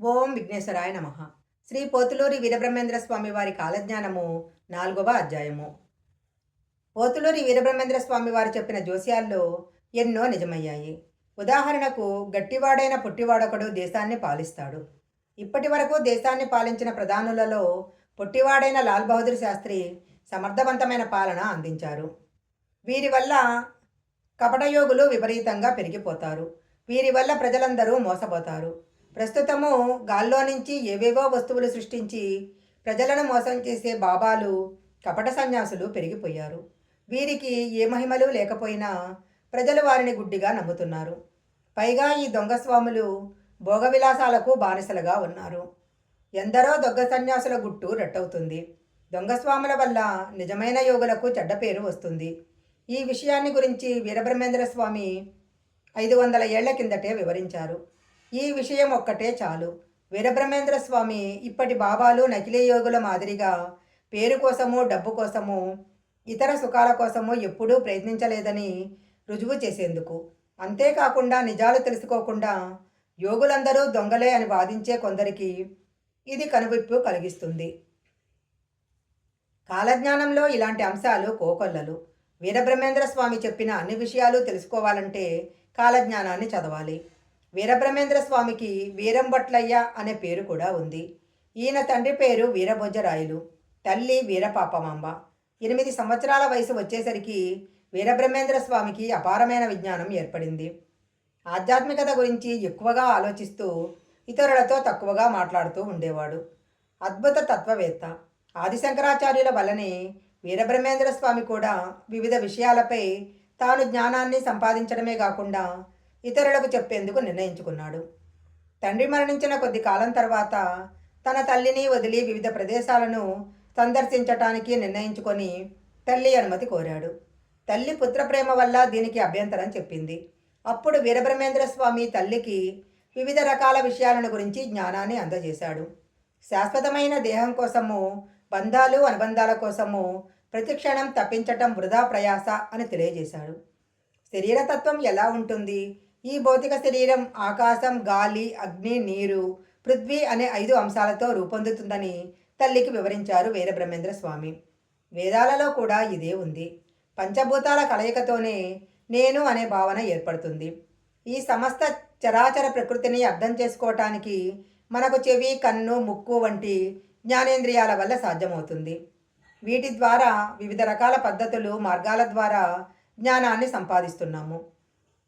ఓం విఘ్నేశ్వరాయ నమః. శ్రీ పోతులూరి వీరబ్రహ్మేంద్ర స్వామి వారి కాలజ్ఞానము 4వ అధ్యాయము. పోతులూరి వీరబ్రహ్మేంద్ర స్వామి వారు చెప్పిన జోస్యాల్లో ఎన్నో నిజమయ్యాయి. ఉదాహరణకు గట్టివాడైన పుట్టివాడొకడు దేశాన్ని పాలిస్తాడు. ఇప్పటి వరకు దేశాన్ని పాలించిన ప్రధానులలో పొట్టివాడైన లాల్ బహదూర్ శాస్త్రి సమర్థవంతమైన పాలన అందించారు. వీరి వల్ల కపటయోగులు విపరీతంగా పెరిగిపోతారు. వీరి వల్ల ప్రజలందరూ మోసపోతారు. ప్రస్తుతము గాల్లో నుంచి ఏవేవో వస్తువులు సృష్టించి ప్రజలను మోసం చేసే బాబాలు, కపట సన్యాసులు పెరిగిపోయారు. వీరికి ఏ మహిమలు లేకపోయినా ప్రజలు వారిని గుడ్డిగా నమ్ముతున్నారు. పైగా ఈ దొంగ స్వాములు భోగవిలాసాలకు బానిసలుగా ఉన్నారు. ఎందరో దొంగ సన్యాసుల గుట్టు రట్టవుతుంది. దొంగ స్వాముల వల్ల నిజమైన యోగులకు చెడ్డ పేరు వస్తుంది. ఈ విషయాన్ని గురించి వీరబ్రహ్మేంద్ర స్వామి 500 ఏళ్ల కిందటే వివరించారు. ఈ విషయం ఒక్కటే చాలు. వీరబ్రహ్మేంద్ర స్వామి ఇప్పటి బాబాలు నకిలీ యోగుల మాదిరిగా పేరు కోసము, డబ్బు కోసము, ఇతర సుఖాల కోసము ఎప్పుడూ ప్రయత్నించలేదని రుజువు చేసేందుకు. అంతేకాకుండా నిజాలు తెలుసుకోకుండా యోగులందరూ దొంగలే అని వాదించే కొందరికి ఇది కనువిప్పు కలిగిస్తుంది. కాలజ్ఞానంలో ఇలాంటి అంశాలు కోకొల్లలు. వీరబ్రహ్మేంద్ర స్వామి చెప్పిన అన్ని విషయాలు తెలుసుకోవాలంటే కాలజ్ఞానాన్ని చదవాలి. వీరబ్రహ్మేంద్ర స్వామికి వీరంబట్లయ్య అనే పేరు కూడా ఉంది. ఈయన తండ్రి పేరు వీరభోజరాయలు, తల్లి వీరపాపమాంబ. 8 సంవత్సరాల వయసు వచ్చేసరికి వీరబ్రహ్మేంద్ర స్వామికి అపారమైన విజ్ఞానం ఏర్పడింది. ఆధ్యాత్మికత గురించి ఎక్కువగా ఆలోచిస్తూ ఇతరులతో తక్కువగా మాట్లాడుతూ ఉండేవాడు. అద్భుత తత్వవేత్త. ఆదిశంకరాచార్యుల వల్లనే వీరబ్రహ్మేంద్ర స్వామి కూడా వివిధ విషయాలపై తాను జ్ఞానాన్ని సంపాదించడమే కాకుండా ఇతరులకు చెప్పేందుకు నిర్ణయించుకున్నాడు. తండ్రి మరణించిన కొద్ది కాలం తర్వాత తన తల్లిని వదిలి వివిధ ప్రదేశాలను సందర్శించటానికి నిర్ణయించుకొని తల్లి అనుమతి కోరాడు. తల్లి పుత్రప్రేమ వల్ల దీనికి అభ్యంతరం చెప్పింది. అప్పుడు వీరబ్రహ్మేంద్ర స్వామి తల్లికి వివిధ రకాల విషయాలను గురించి జ్ఞానాన్ని అందజేశాడు. శాశ్వతమైన దేహం కోసము, బంధాలు అనుబంధాల కోసము ప్రతిక్షణం తప్పించటం వృధా ప్రయాస అని తెలియజేశాడు. శరీరతత్వం ఎలా ఉంటుంది? ఈ భౌతిక శరీరం ఆకాశం, గాలి, అగ్ని, నీరు, పృథ్వీ అనే 5 అంశాలతో రూపొందుతుందని తల్లికి వివరించారు వీరబ్రహ్మేంద్ర స్వామి. వేదాలలో కూడా ఇదే ఉంది. పంచభూతాల కలయికతోనే నేను అనే భావన ఏర్పడుతుంది. ఈ సమస్త చరాచర ప్రకృతిని అర్థం చేసుకోవటానికి మనకు చెవి, కన్ను, ముక్కు వంటి జ్ఞానేంద్రియాల వల్ల సాధ్యమవుతుంది. వీటి ద్వారా వివిధ రకాల పద్ధతులు, మార్గాల ద్వారా జ్ఞానాన్ని సంపాదిస్తున్నాము.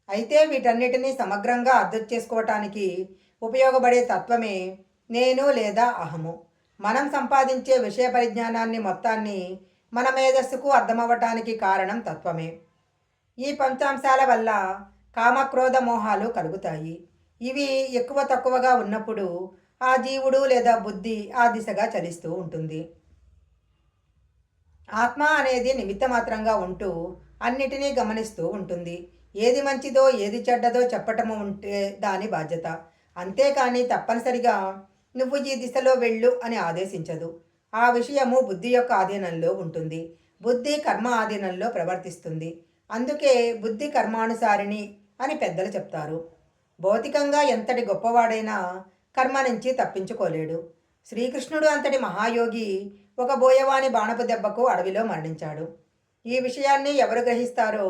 అయితే వీటన్నిటినీ సమగ్రంగా అర్థం చేసుకోవటానికి ఉపయోగపడే తత్వమే నేను లేదా అహము. మనం సంపాదించే విషయ పరిజ్ఞానాన్ని మొత్తాన్ని మన మేధస్సుకు అర్థమవ్వటానికి కారణం తత్వమే. ఈ పంచాంశాల వల్ల కామక్రోధ మోహాలు కలుగుతాయి. ఇవి ఎక్కువ తక్కువగా ఉన్నప్పుడు ఆ జీవుడు లేదా బుద్ధి ఆ దిశగా చలిస్తూ ఉంటుంది. ఆత్మ అనేది నిమిత్తమాత్రంగా ఉంటూ అన్నిటినీ గమనిస్తూ ఉంటుంది. ఏది మంచిదో ఏది చెడ్డదో చెప్పటము ఉంటే దాని బాధ్యత. అంతేకాని తప్పనిసరిగా నువ్వు ఈ దిశలో వెళ్ళు అని ఆదేశించదు. ఆ విషయము బుద్ధి యొక్క ఆధీనంలో ఉంటుంది. బుద్ధి కర్మ ఆధీనంలో ప్రవర్తిస్తుంది. అందుకే బుద్ధి కర్మానుసారిణి అని పెద్దలు చెప్తారు. భౌతికంగా ఎంతటి గొప్పవాడైనా కర్మ నుంచి తప్పించుకోలేడు. శ్రీకృష్ణుడు అంతటి మహాయోగి ఒక బోయవాని బాణపు దెబ్బకు అడవిలో మరణించాడు. ఈ విషయాన్ని ఎవరు గ్రహిస్తారో,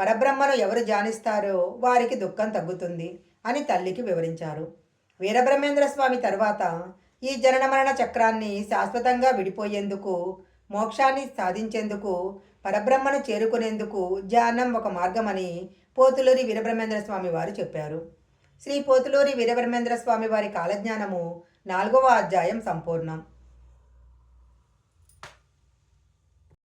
పరబ్రహ్మను ఎవరు ధ్యానిస్తారో వారికి దుఃఖం తగ్గుతుంది అని తల్లికి వివరించారు. వీరబ్రహ్మేంద్ర స్వామి తర్వాత ఈ జనన మరణ చక్రాన్ని శాశ్వతంగా విడిపోయేందుకు, మోక్షాన్ని సాధించేందుకు, పరబ్రహ్మను చేరుకునేందుకు ధ్యానం ఒక మార్గమని పోతులూరి వీరబ్రహ్మేంద్ర స్వామి వారు చెప్పారు. శ్రీ పోతులూరి వీరబ్రహ్మేంద్ర స్వామి వారి కాలజ్ఞానము 4వ అధ్యాయం సంపూర్ణం.